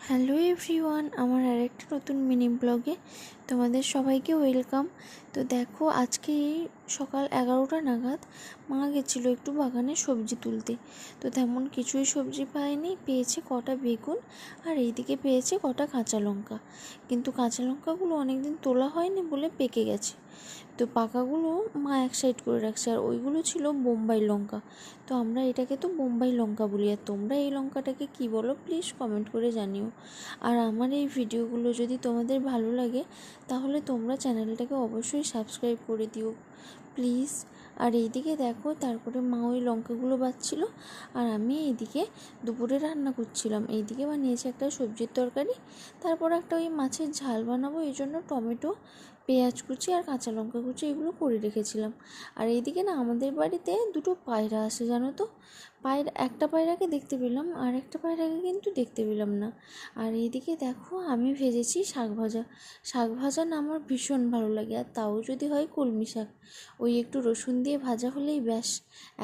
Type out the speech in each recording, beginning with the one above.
Hello everyone, আমার আরেকটা নতুন মিনি ব্লগে তোমাদের সবাইকে ওয়েলকাম। তো দেখো, আজকে সকাল 11টা নাগাদ মা গেছিলো একটু বাগানে সবজি তুলতে। তো তেমন কিছুই সবজি পায়নি, পেয়েছে কটা বেগুন আর এইদিকে পেয়েছে কটা কাঁচা লঙ্কা। কিন্তু কাঁচা লঙ্কাগুলো অনেকদিন তোলা হয়নি বলে পেকে গেছে। তো পাকাগুলো মা এক সাইড করে রাখছে, আর ওইগুলো ছিল বোম্বাই লঙ্কা। তো আমরা এটাকে তো বোম্বাই লঙ্কা বলি, আর তোমরা এই লঙ্কাটাকে কী বলো প্লিজ কমেন্ট করে জানিও। আর আমার এই ভিডিওগুলো যদি তোমাদের ভালো লাগে তাহলে তোমরা চ্যানেলটাকে অবশ্যই সাবস্ক্রাইব করে দিও প্লিজ। আর এইদিকে দেখো, তারপরে মা ওই লঙ্কাগুলো বাছছিল আর আমি এইদিকে দুপুরে রান্না করছিলাম। এইদিকে বানিয়েছি একটা সবজির তরকারি, তারপর একটা ওই মাছের ঝাল বানাবো, এই জন্য টমেটো, পেঁয়াজ কুচি আর কাঁচা লঙ্কা কুচি এগুলো করে রেখেছিলাম। আর এইদিকে না, আমাদের বাড়িতে দুটো পায়রা আসে জানো তো। একটা পায়রাকে দেখতে পেলাম আর একটা পায়রাকে কিন্তু দেখতে পেলাম না। আর এইদিকে দেখো, আমি ভেজেছি শাক ভাজা। শাক ভাজা না আমার ভীষণ ভালো লাগে, আর তাও যদি হয় কলমি শাক। ওই একটু রসুন দিয়ে ভাজা হলেই ব্যাস,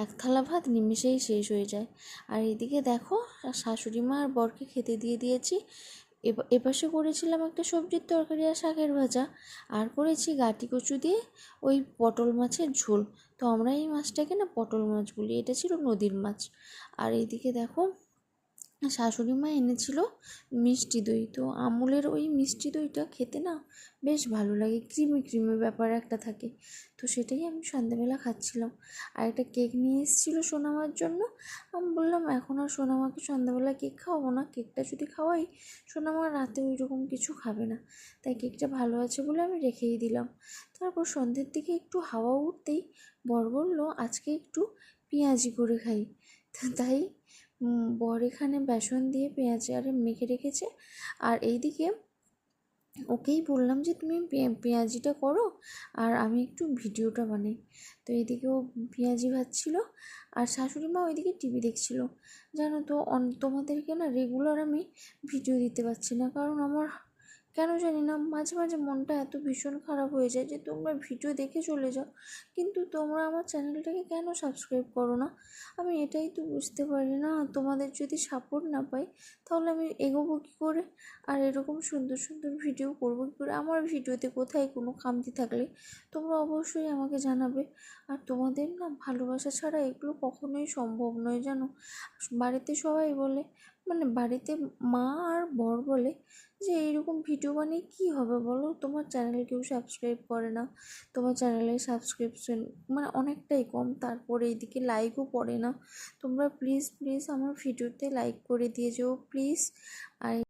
এক থালা ভাত নিমেষেই শেষ হয়ে যায়। আর এদিকে দেখো, শাশুড়ি মা আর বরকে খেতে দিয়ে দিয়েছি। এপাশে করেছিলাম একটা সবজির তরকারি আর শাকের ভাজা, আর করেছি গাঁটি কচু দিয়ে ওই পটল মাছের ঝোল। তো আমরা এই মাছটাকে না পটল মাছ বলি, এটা ছিল নদীর মাছ। আর এইদিকে দেখো, শাশুড়ি মা এনেছিল মিষ্টি দই। তো আমুলের ওই মিষ্টি দইটা খেতে না বেশ ভালো লাগে, ক্রিমি ক্রিমি ব্যাপার একটা থাকে। তো সেটাই আমি সন্ধ্যাবেলা খাচ্ছিলাম। আর একটা কেক নিয়ে এসেছিলো সোনামার জন্য। আমি বললাম এখন আর সোনামাকে সন্ধ্যাবেলা কেক খাওয়াবো না, কেকটা যদি খাওয়াই সোনামা রাতে ওই রকম কিছু খাবে না, তাই কেকটা ভালো আছে বলে আমি রেখেই দিলাম। তারপর সন্ধ্যের দিকে একটু হাওয়া উঠতেই বর বললো আজকে একটু পেঁয়াজি করে খাই। তাই বর এখানে বেসন দিয়ে পেঁয়াজ আরে মেখে রেখেছে। আর এইদিকে ওকেই বললাম যে তুমি পেঁয়াজিটা করো আর আমি একটু ভিডিওটা বানাই। তো এইদিকে ও পেঁয়াজি ভাজছিল আর শাশুড়ি মা ওইদিকে টিভি দেখছিল। জানো তো, তোমাদেরকে না রেগুলার আমি ভিডিও দিতে পারছি না, কারণ আমার কেন জানি না মাঝে মাঝে মনটা এত ভীষণ খারাপ হয়ে যায় যে তোমরা ভিডিও দেখে চলে যাও, কিন্তু তোমরা আমার চ্যানেলটাকে কেন সাবস্ক্রাইব করো না? আমি এটাই তো বুঝতে পারি না। তোমাদের যদি সাপোর্ট না পাই তাহলে আমি এগোবো কী করে, আর এরকম সুন্দর সুন্দর ভিডিও করবো কী করে? আমার ভিডিওতে কোথায় কোনো খামতি থাকলে তোমরা অবশ্যই আমাকে জানাবে। আর তোমাদের না ভালোবাসা ছাড়া এগুলো কখনোই সম্ভব নয় জানো। বাড়িতে সবাই বলে, মানে বাড়িতে মা আর বর বলে যে এইরকম ভিডিও বানিয়ে কী হবে বলো, তোমার চ্যানেল কেউ সাবস্ক্রাইব করে না, তোমার চ্যানেলে সাবস্ক্রিপশন মানে অনেকটাই কম, তারপরে এইদিকে লাইকও পড়ে না। তোমরা প্লিজ প্লিজ আমার ভিডিওতে লাইক করে দিয়ে যেও প্লিজ। আর